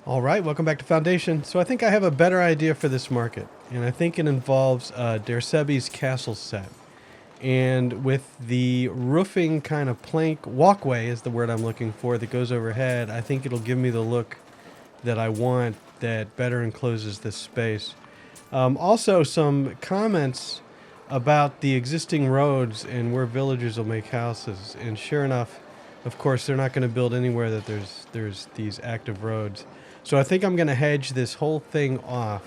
All right, welcome back to Foundation. So I think I have a better idea for this market, and I think it involves Dersebi's castle set. And with the roofing kind of plank walkway is the word I'm looking for that goes overhead, I think it'll give me the look that I want that better encloses this space. Also, some comments about the existing roads and where villagers will make houses. And sure enough, of course, they're not going to build anywhere that there's these active roads. So I think I'm going to hedge this whole thing off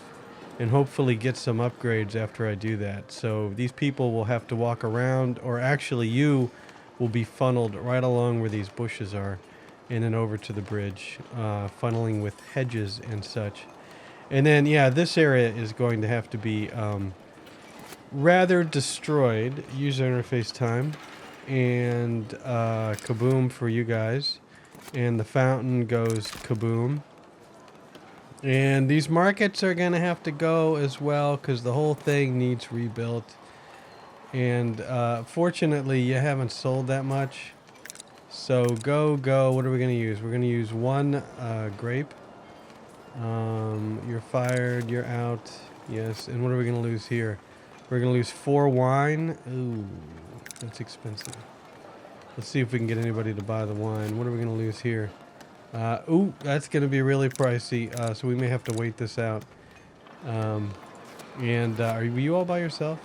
and hopefully get some upgrades after I do that. So these people will have to walk around, or actually you will be funneled right along where these bushes are and then over to the bridge, funneling with hedges and such. And then, yeah, this area is going to have to be rather destroyed. User interface time. And kaboom for you guys. And the fountain goes kaboom. And these markets are going to have to go as well because the whole thing needs rebuilt. And fortunately, you haven't sold that much. So go. What are we going to use? We're going to use one grape. You're fired. You're out. Yes. And what are we going to lose here? We're going to lose 4 wine. Ooh, that's expensive. Let's see if we can get anybody to buy the wine. What are we going to lose here? Ooh, that's going to be really pricey, so we may have to wait this out. Were you all by yourself?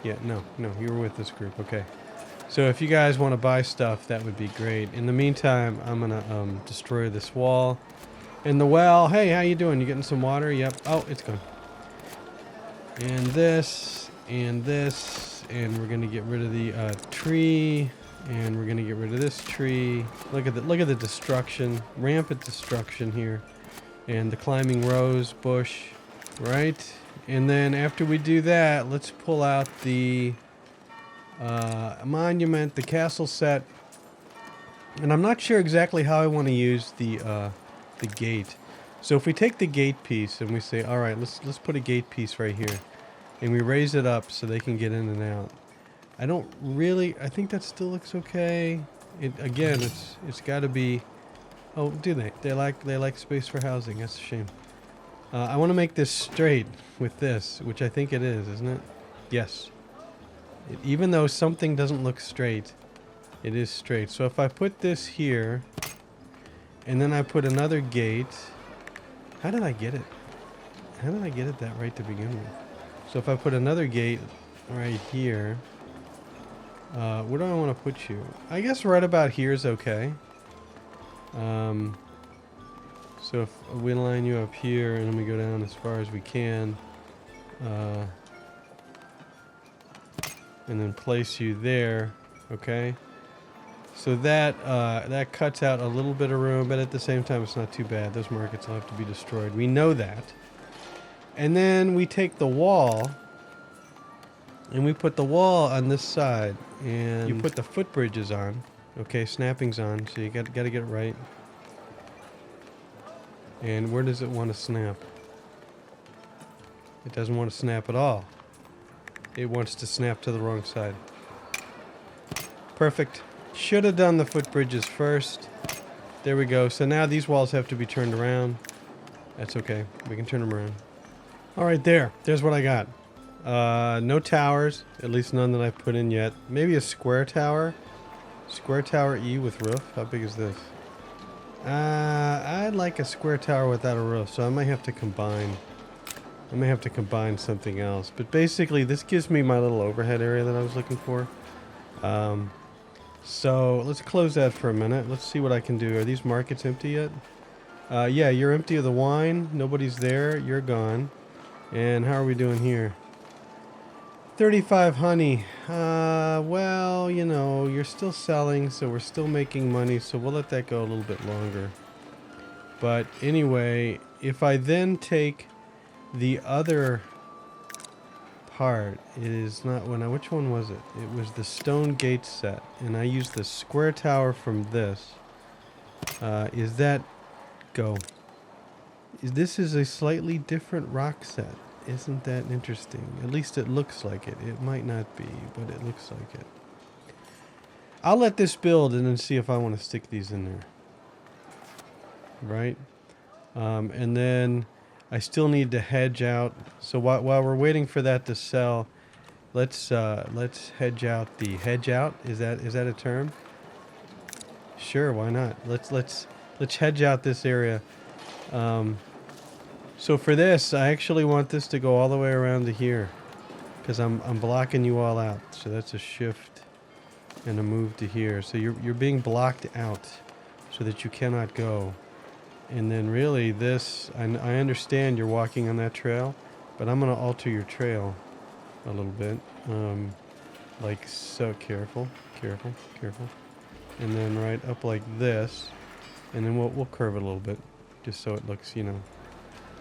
Yeah, no, you were with this group. Okay. So if you guys want to buy stuff, that would be great. In the meantime, I'm going to destroy this wall. And the well, hey, how you doing? You getting some water? Yep. Oh, it's gone. And this, and we're going to get rid of the tree. And we're gonna get rid of this tree. Look at the destruction, rampant destruction here, and the climbing rose bush, right? And then after we do that, let's pull out the monument, the castle set. And I'm not sure exactly how I want to use the gate. So if we take the gate piece and we say, all right, let's put a gate piece right here, and we raise it up so they can get in and out. I think that still looks okay. Again, it's got to be. Oh, do they? They like space for housing. That's a shame. I want to make this straight with this, which I think it is, isn't it? Yes. Even though something doesn't look straight, it is straight. So if I put this here, and then I put another gate. How did I get it? How did I get it that right to begin with? So if I put another gate right here. Where do I want to put you? I guess right about here is okay. So if we line you up here and then we go down as far as we can, and then place you there, okay? So that that cuts out a little bit of room, but at the same time it's not too bad. Those markets will have to be destroyed. We know that. And then we take the wall. And we put the wall on this side, and you put the footbridges on. Okay, snapping's on, so you got to get it right. And where does it want to snap? It doesn't want to snap at all. It wants to snap to the wrong side. Perfect. Should have done the footbridges first. There we go. So now these walls have to be turned around. That's okay. We can turn them around. All right, there's what I got. No towers, at least none that I've put in yet. Maybe a square tower. Square tower E with roof. How big is this? I'd like a square tower without a roof, so I might have to combine. I may have to combine something else. But basically, this gives me my little overhead area that I was looking for. So let's close that for a minute. Let's see what I can do. Are these markets empty yet? Yeah, you're empty of the wine. Nobody's there. You're gone. And how are we doing here? 35 honey. Well, you know, you're still selling, so we're still making money, so we'll let that go a little bit longer. But anyway, if I then take the other part, it is not which one was it? It was the stone gate set, and I used the square tower from this. Is that go? This is a slightly different rock set. Isn't that interesting? At least it looks like it. It might not be, but it looks like it. I'll let this build and then see if I want to stick these in there. Right? And then I still need to hedge out. So while we're waiting for that to sell, let's hedge out the hedge out. Is that a term? Sure, why not? Let's hedge out this area. So for this, I actually want this to go all the way around to here, because I'm blocking you all out. So that's a shift and a move to here. So you're being blocked out, so that you cannot go. And then really this, I understand you're walking on that trail, but I'm going to alter your trail a little bit. Like so. Careful. And then right up like this. And then we'll curve it a little bit, just so it looks, you know.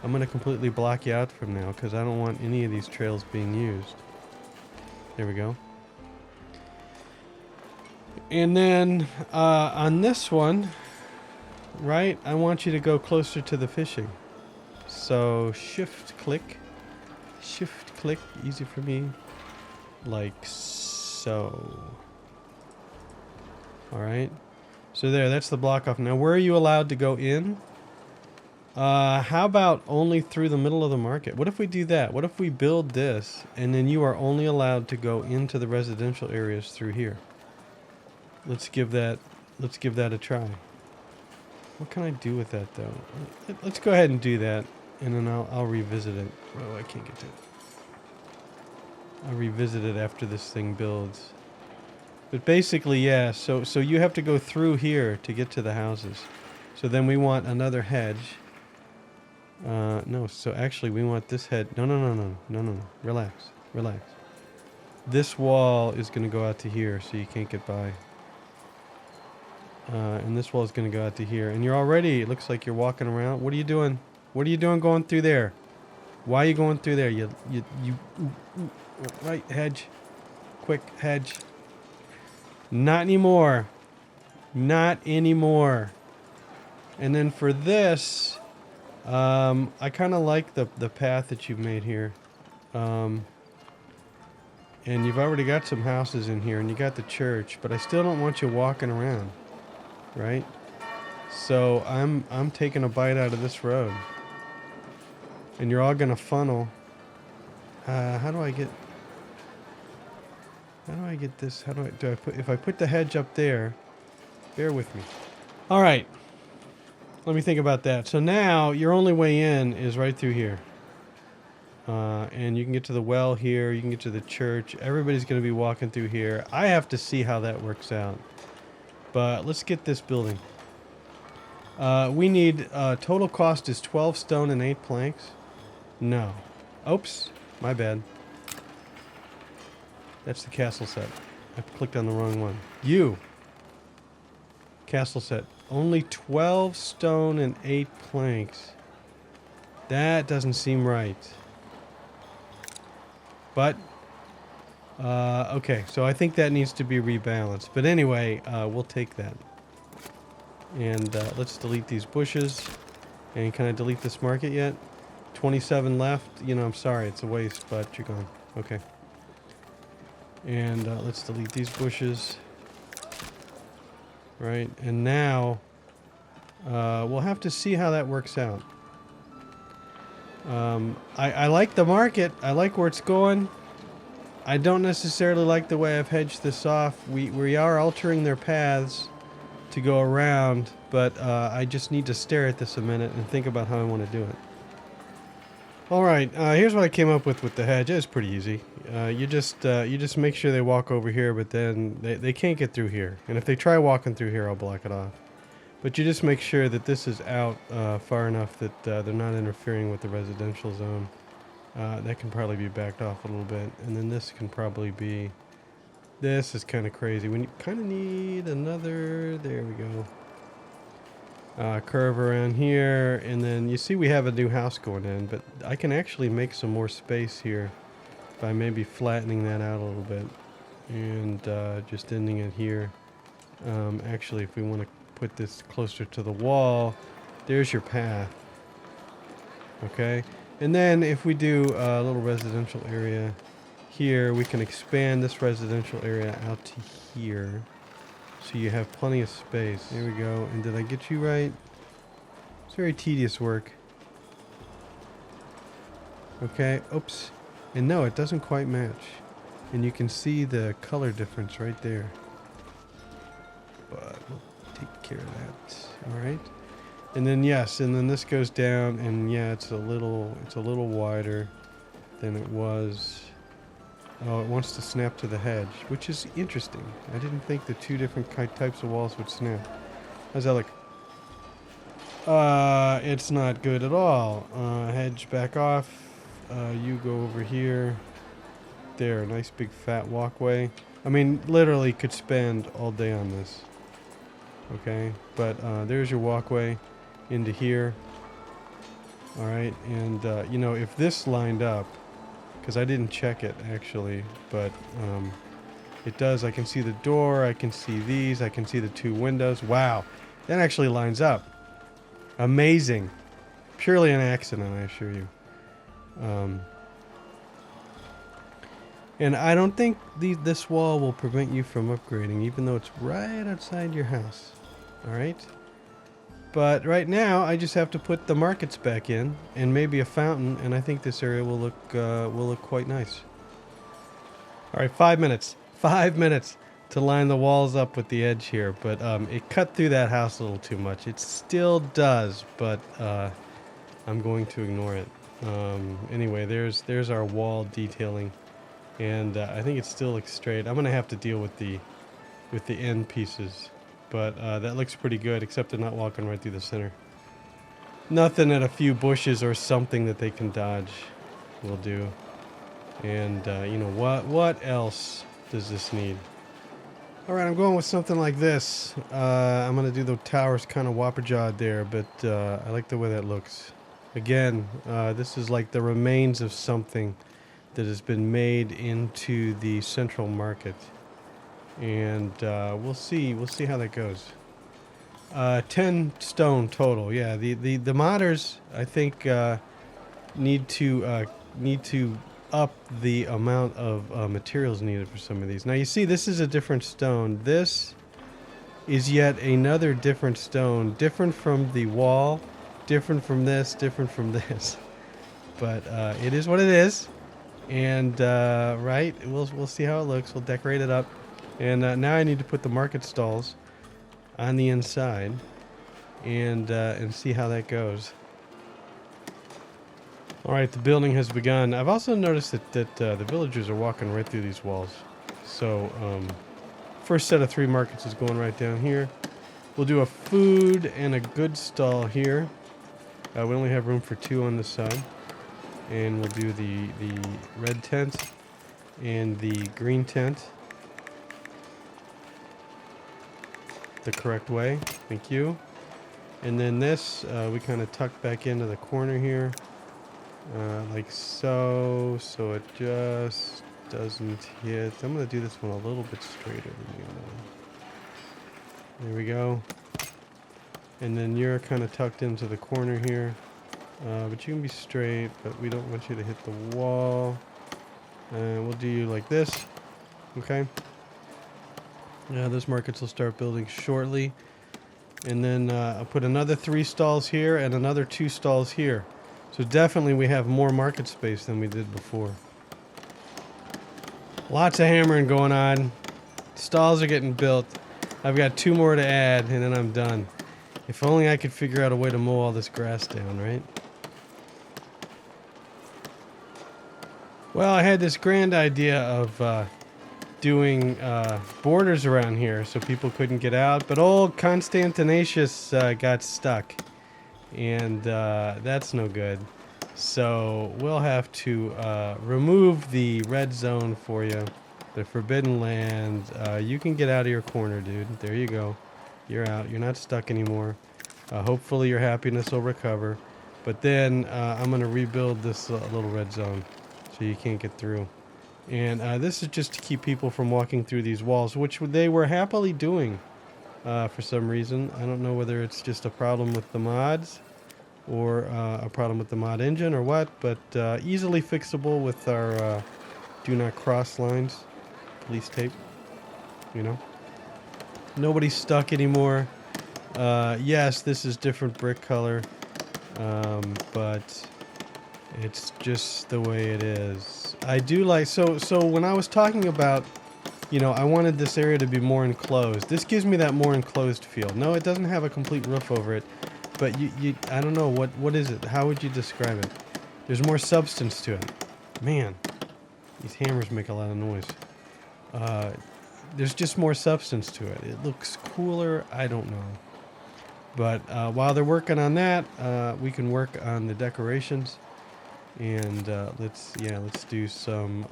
I'm going to completely block you out from now, because I don't want any of these trails being used. There we go. And then on this one, right, I want you to go closer to the fishing. So shift click, easy for me, like so. All right. So there, that's the block off. Now, where are you allowed to go in? How about only through the middle of the market? What if we do that? What if we build this, and then you are only allowed to go into the residential areas through here? Let's give that a try. What can I do with that, though? Let's go ahead and do that, and then I'll revisit it. Oh, I can't get to it. I'll revisit it after this thing builds. But basically, yeah, so you have to go through here to get to the houses. So then we want another hedge. No, so actually we want this hedge. No. Relax. This wall is going to go out to here, so you can't get by. And this wall is going to go out to here. And you're already, it looks like you're walking around. What are you doing? What are you doing going through there? Why are you going through there? Right, hedge. Quick, hedge. Not anymore. And then for this, I kind of like the path that you've made here. And you've already got some houses in here, and you got the church, but I still don't want you walking around, right? So I'm taking a bite out of this road, and you're all gonna funnel. How do I get this? If I put the hedge up there? Bear with me. All right. Let me think about that. So now your only way in is right through here. And you can get to the well here. You can get to the church. Everybody's going to be walking through here. I have to see how that works out. But let's get this building. We need, total cost is 12 stone and 8 planks. No. Oops. My bad. That's the castle set. I clicked on the wrong one. Castle set. Only 12 stone and 8 planks. That doesn't seem right. But, okay. So I think that needs to be rebalanced. But anyway, we'll take that. And let's delete these bushes. And can I delete this market yet? 27 left. You know, I'm sorry. It's a waste, but you're gone. Okay. And let's delete these bushes. Right, and now we'll have to see how that works out. I like the market. I like where it's going. I don't necessarily like the way I've hedged this off. We are altering their paths to go around, but I just need to stare at this a minute and think about how I want to do it. All right, here's what I came up with the hedge. It's pretty easy. You just make sure they walk over here, but then they can't get through here. And if they try walking through here, I'll block it off. But you just make sure that this is out far enough that they're not interfering with the residential zone. That can probably be backed off a little bit. And then this can probably be... This is kind of crazy. We kind of need another... There we go. Curve around here, and then you see we have a new house going in, but I can actually make some more space here by maybe flattening that out a little bit and just ending it here. Actually, if we want to put this closer to the wall, there's your path. Okay, and then if we do a little residential area here, we can expand this residential area out to here. So you have plenty of space. There we go. And did I get you right? It's very tedious work. Okay, oops. And no, it doesn't quite match. And you can see the color difference right there. But we'll take care of that. Alright. And then yes, and then this goes down, and yeah, it's a little wider than it was. Oh, it wants to snap to the hedge, which is interesting. I didn't think the two different types of walls would snap. How's that look? It's not good at all. Hedge back off. You go over here. There, nice big fat walkway. I mean, literally could spend all day on this. Okay, but there's your walkway into here. Alright, and you know, if this lined up, because I didn't check it actually, but it does. I can see the door, I can see these, I can see the two windows. Wow, that actually lines up. Amazing. Purely an accident, I assure you. And I don't think this wall will prevent you from upgrading, even though it's right outside your house. Alright? But right now, I just have to put the markets back in, and maybe a fountain, and I think this area will look quite nice. Alright, 5 minutes. 5 minutes to line the walls up with the edge here, but it cut through that house a little too much. It still does, but I'm going to ignore it. Anyway, there's our wall detailing. And I think it still looks straight. I'm gonna have to deal with the end pieces, but that looks pretty good, except they're not walking right through the center. Nothing at a few bushes or something that they can dodge will do. And you know what else does this need? All right, I'm going with something like this. I'm gonna do the towers kind of whopper-jawed there, but I like the way that looks. Again, this is like the remains of something that has been made into the central market, and we'll see how that goes. 10 stone total. Yeah, the modders, I think, need to up the amount of materials needed for some of these. Now you see, this is a different stone. This is yet another different stone, different from the wall, different from this, different from this. But it is what it is. And right, we'll see how it looks. We'll decorate it up, and now I need to put the market stalls on the inside, and see how that goes. All right, the building has begun. I've also noticed that the villagers are walking right through these walls. So first set of 3 markets is going right down here. We'll do a food and a goods stall here. We only have room for 2 on this side. And we'll do the red tent and the green tent the correct way. Thank you. And then this, we kind of tuck back into the corner here, like so it just doesn't hit. I'm going to do this one a little bit straighter than the other one. There we go. And then you're kind of tucked into the corner here. But you can be straight, but we don't want you to hit the wall. We'll do you like this. Okay. Yeah, those markets will start building shortly. And then I'll put another 3 stalls here and another 2 stalls here. So definitely we have more market space than we did before. Lots of hammering going on. Stalls are getting built. I've got 2 more to add, and then I'm done. If only I could figure out a way to mow all this grass down, right? Well, I had this grand idea of doing borders around here so people couldn't get out, but old Constantinatius got stuck, and that's no good. So we'll have to remove the red zone for you, the forbidden land. You can get out of your corner, dude. There you go. You're out. You're not stuck anymore. Hopefully your happiness will recover. But then I'm going to rebuild this little red zone so you can't get through. And this is just to keep people from walking through these walls, which they were happily doing for some reason. I don't know whether it's just a problem with the mods or a problem with the mod engine or what, but easily fixable with our do not cross lines, police tape, you know. Nobody's stuck anymore. Yes, this is different brick color. but it's just the way it is. I do like, so when I was talking about, you know, I wanted this area to be more enclosed. This gives me that more enclosed feel. No, it doesn't have a complete roof over it, but I don't know, what is it? How would you describe it? There's more substance to it. Man, these hammers make a lot of noise. There's just more substance to it. It looks cooler. I don't know. But while they're working on that, we can work on the decorations. And let's do some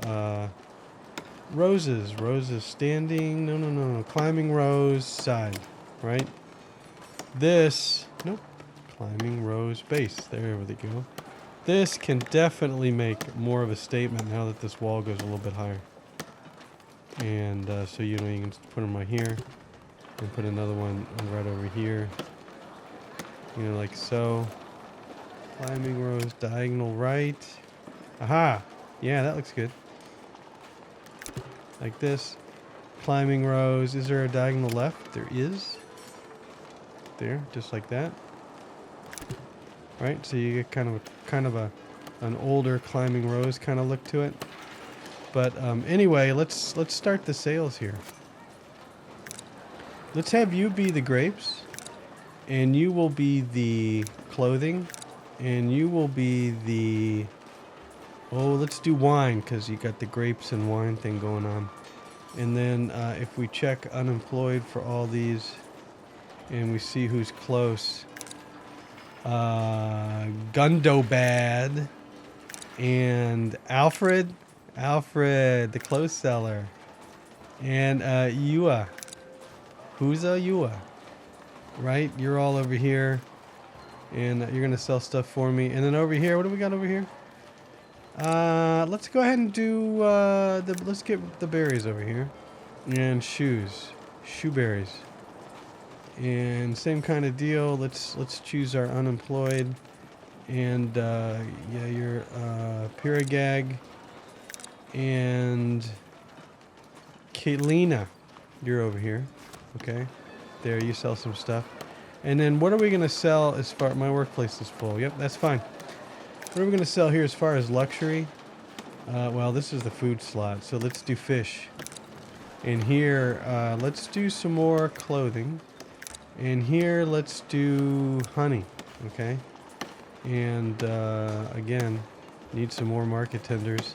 roses. Roses standing. No. Climbing rose side. Right? This. Nope. Climbing rose base. There we go. This can definitely make more of a statement now that this wall goes a little bit higher. And so, you know, you can put them right here. And put another one right over here. You know, like so. Climbing rose, diagonal right. Aha! Yeah, that looks good. Like this. Climbing rose. Is there a diagonal left? There is. There, just like that. Right, so you get kind of an older climbing rose kind of look to it. But anyway, let's start the sales here. Let's have you be the grapes, and you will be the clothing, and you will be the, oh, let's do wine, because you got the grapes and wine thing going on. And then if we check unemployed for all these, and we see who's close, Gundobad and Alfred, the clothes seller, and Yua. Who's Yua? Right? You're all over here, and you're gonna sell stuff for me. And then over here, what do we got over here? Let's go ahead and do let's get the berries over here, and shoe berries. And same kind of deal. Let's choose our unemployed, and yeah, your Piragag, and Kaylina, you're over here. Okay, there, you sell some stuff. And then what are we gonna sell as far? My workplace is full. Yep, that's fine. What are we gonna sell here as far as luxury? Well, this is the food slot, so let's do fish. And here, let's do some more clothing. And here, let's do honey, okay? And again, need some more market tenders,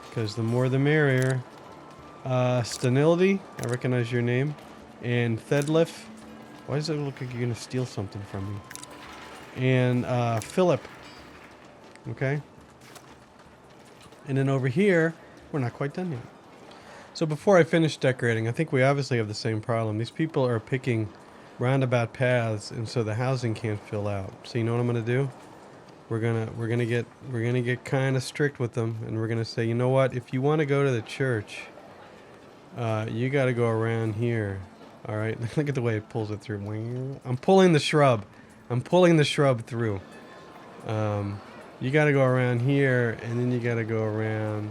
because the more the merrier. Stanility, I recognize your name. And Thedlif, why does it look like you're gonna steal something from me? And Philip, okay? And then over here, we're not quite done yet. So before I finish decorating, I think we obviously have the same problem. These people are picking roundabout paths, and so the housing can't fill out. So you know what I'm gonna do? We're gonna get kind of strict with them, and we're gonna say, you know what? If you want to go to the church, you got to go around here. All right. Look at the way it pulls it through. I'm pulling the shrub. Through. You got to go around here, and then you got to go around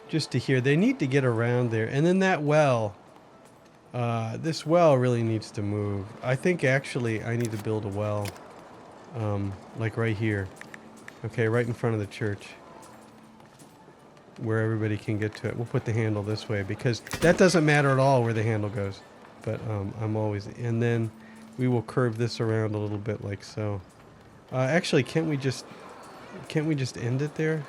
just to here. They need to get around there, and then that well. This well really needs to move. I think actually I need to build a well, like right here. Okay, right in front of the church, where everybody can get to it. We'll put the handle this way, because that doesn't matter at all where the handle goes. But I'm always, and then we will curve this around a little bit like so. Actually, can't we just end it there?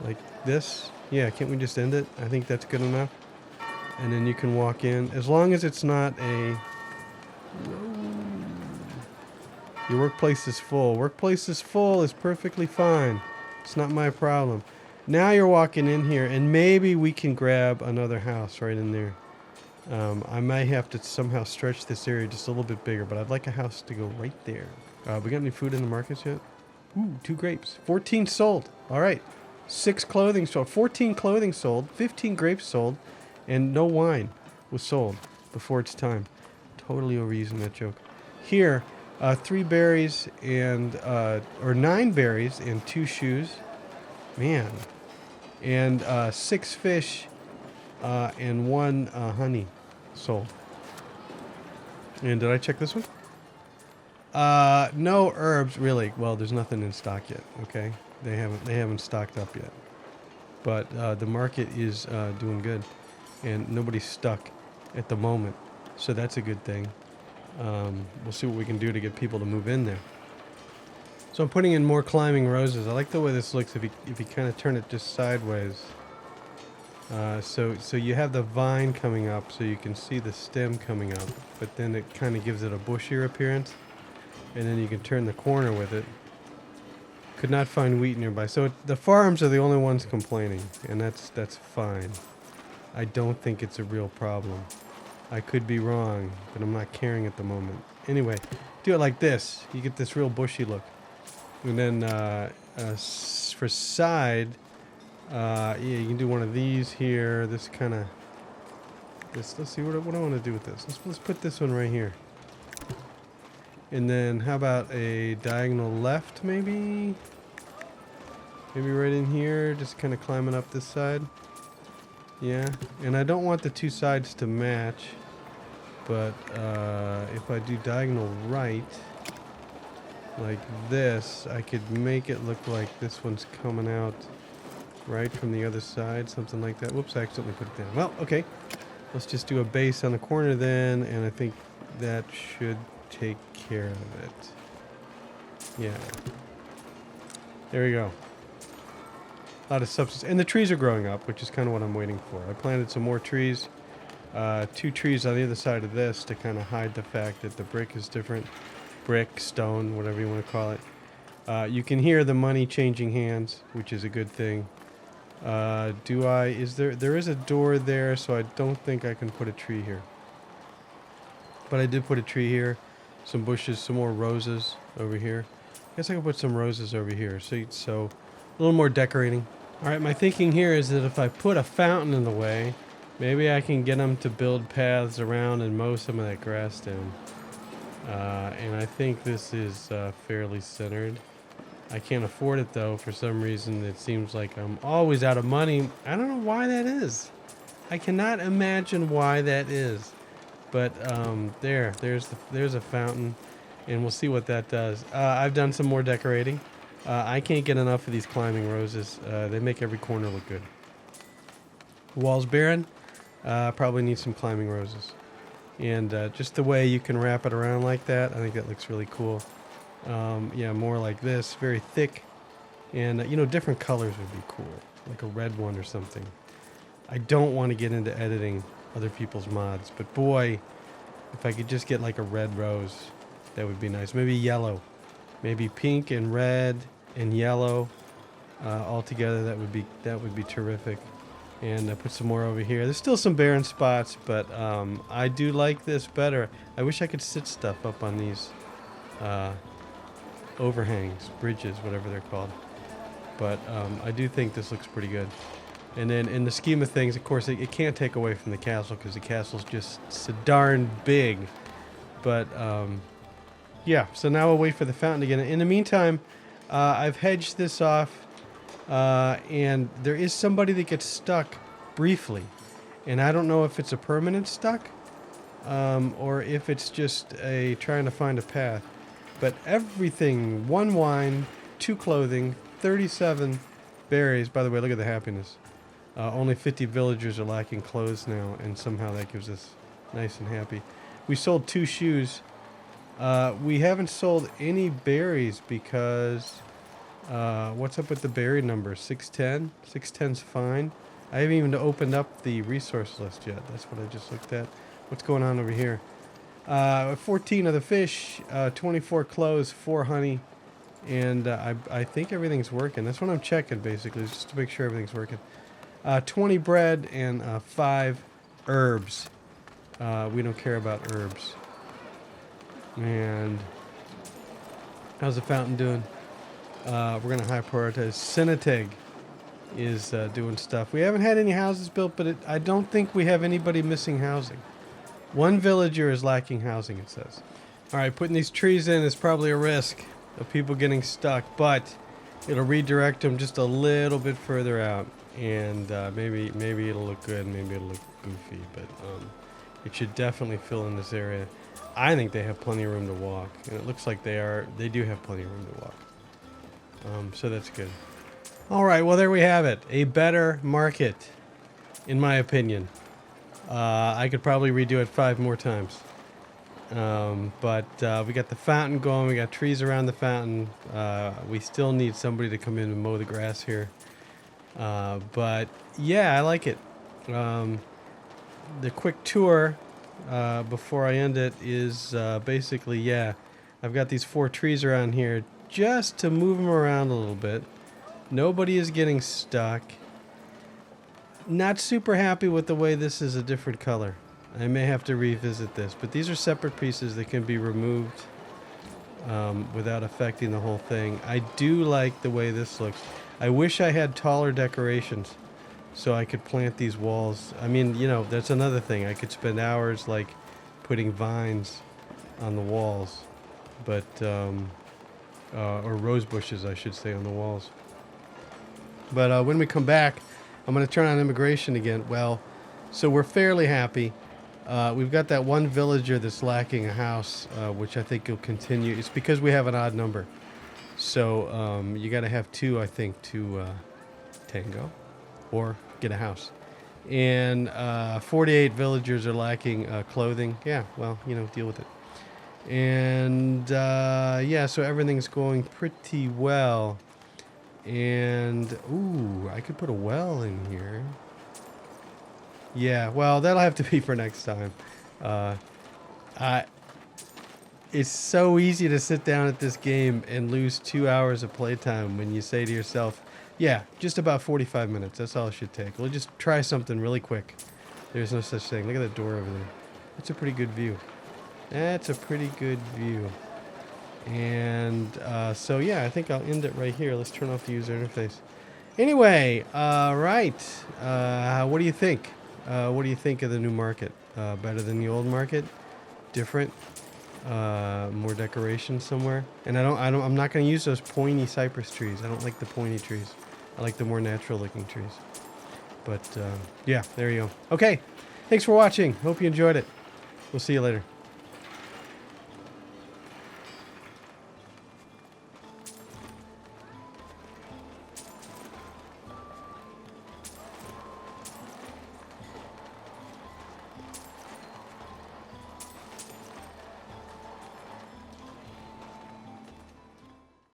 Like this? Yeah, can't we just end it? I think that's good enough. And then you can walk in, as long as it's not a... Your workplace is full. Workplace is full is perfectly fine. It's not my problem. Now you're walking in here, and maybe we can grab another house right in there. I might have to somehow stretch this area just a little bit bigger, but I'd like a house to go right there. We got any food in the markets yet? Ooh, 2 grapes. 14 sold. All right. 6 clothing sold. 14 clothing sold. 15 grapes sold. And no wine was sold before it's time. Totally overusing that joke. Here, 3 berries and, or 9 berries and 2 shoes. Man. And 6 fish and 1 honey sold. And did I check this one? No herbs really. Well, there's nothing in stock yet. Okay, they haven't stocked up yet. But the market is doing good, and nobody's stuck at the moment, so that's a good thing. We'll see what we can do to get people to move in there. So I'm putting in more climbing roses. I like the way this looks if you kind of turn it just sideways. So you have the vine coming up, so you can see the stem coming up, but then it kind of gives it a bushier appearance, and then you can turn the corner with it. Could not find wheat nearby, so the farms are the only ones complaining, and that's fine. I don't think it's a real problem. I could be wrong, but I'm not caring at the moment. Anyway, do it like this. You get this real bushy look. And then for side, yeah, you can do one of these here. This kind of, let's see what I want to do with this. Let's put this one right here. And then how about a diagonal left maybe? Maybe right in here, just kind of climbing up this side. Yeah, and I don't want the two sides to match, but if I do diagonal right, like this, I could make it look like this one's coming out right from the other side, something like that. Whoops, I accidentally put it down. Well, okay, let's just do a base on the corner then, and I think that should take care of it. Yeah. There we go. A lot of substance. And the trees are growing up, which is kind of what I'm waiting for. I planted some more trees. 2 trees on the other side of this to kind of hide the fact that the brick is different. Brick, stone, whatever you want to call it. You can hear the money changing hands, which is a good thing. There is a door there, so I don't think I can put a tree here. But I did put a tree here. Some bushes, some more roses over here. I guess I can put some roses over here. So a little more decorating. All right, my thinking here is that if I put a fountain in the way, maybe I can get them to build paths around and mow some of that grass down. And I think this is fairly centered. I can't afford it though. For some reason, it seems like I'm always out of money. I don't know why that is. I cannot imagine why that is. But there's a fountain, and we'll see what that does. I've done some more decorating. I can't get enough of these climbing roses. They make every corner look good. Wall's barren. Probably need some climbing roses. And just the way you can wrap it around like that, I think that looks really cool. Yeah, more like this, very thick. And, different colors would be cool. Like a red one or something. I don't want to get into editing other people's mods, but boy, if I could just get like a red rose, that would be nice. Maybe yellow. Maybe pink and red and yellow all together. That would be terrific. And put some more over here. There's still some barren spots, but I do like this better. I wish I could sit stuff up on these overhangs, bridges, whatever they're called. But I do think this looks pretty good. And then in the scheme of things, of course, it can't take away from the castle because the castle's just so darn big. But yeah, so now we'll wait for the fountain again. In the meantime, I've hedged this off, and there is somebody that gets stuck briefly. And I don't know if it's a permanent stuck, or if it's just trying to find a path. But everything, 1 wine, 2 clothing, 37 berries. By the way, look at the happiness. Only 50 villagers are lacking clothes now, and somehow that gives us nice and happy. We sold 2 shoes. We haven't sold any berries because what's up with the berry number? 610? 610's fine. I haven't even opened up the resource list yet. That's what I just looked at. What's going on over here? 14 of the fish, 24 clothes, 4 honey, and I think everything's working. That's what I'm checking, basically, just to make sure everything's working. 20 bread and 5 herbs. We don't care about herbs. And how's the fountain doing? We're going to high prioritize. Sinateg is doing stuff. We haven't had any houses built, but I don't think we have anybody missing housing. 1 villager is lacking housing, it says. All right, putting these trees in is probably a risk of people getting stuck, but it'll redirect them just a little bit further out. And maybe it'll look good, maybe it'll look goofy, but it should definitely fill in this area. I think they have plenty of room to walk, and it looks like they do have plenty of room to walk. So that's good. All right, well, there we have it. A better market, in my opinion. I could probably redo it 5 more times. But we got the fountain going. We got trees around the fountain. We still need somebody to come in and mow the grass here. But yeah, I like it. The quick tour before I end it is basically, yeah, I've got these 4 trees around here just to move them around a little bit. Nobody is getting stuck. Not super happy with the way this is a different color. I may have to revisit this, but these are separate pieces that can be removed without affecting the whole thing. I do like the way this looks. I wish I had taller decorations so I could plant these walls. I mean, you know, that's another thing. I could spend hours like putting vines on the walls, but or rose bushes, I should say, on the walls. But when we come back, I'm going to turn on immigration again. Well, so we're fairly happy. We've got that one villager that's lacking a house, which I think will continue. It's because we have an odd number. So you got to have 2, I think, to tango or get a house. And 48 villagers are lacking clothing. Yeah, well, you know, deal with it. And yeah, so everything's going pretty well. And, ooh, I could put a well in here. Yeah, well, that'll have to be for next time. It's so easy to sit down at this game and lose 2 hours of playtime when you say to yourself, yeah, just about 45 minutes. That's all it should take. We'll just try something really quick. There's no such thing. Look at that door over there. That's a pretty good view. That's a pretty good view. And so, yeah, I think I'll end it right here. Let's turn off the user interface. Anyway, right. What do you think? What do you think of the new market? Better than the old market? Different? More decoration somewhere? And I'm not going to use those pointy cypress trees. I don't like the pointy trees. I like the more natural looking trees. But yeah, there you go. Okay. Thanks for watching. Hope you enjoyed it. We'll see you later.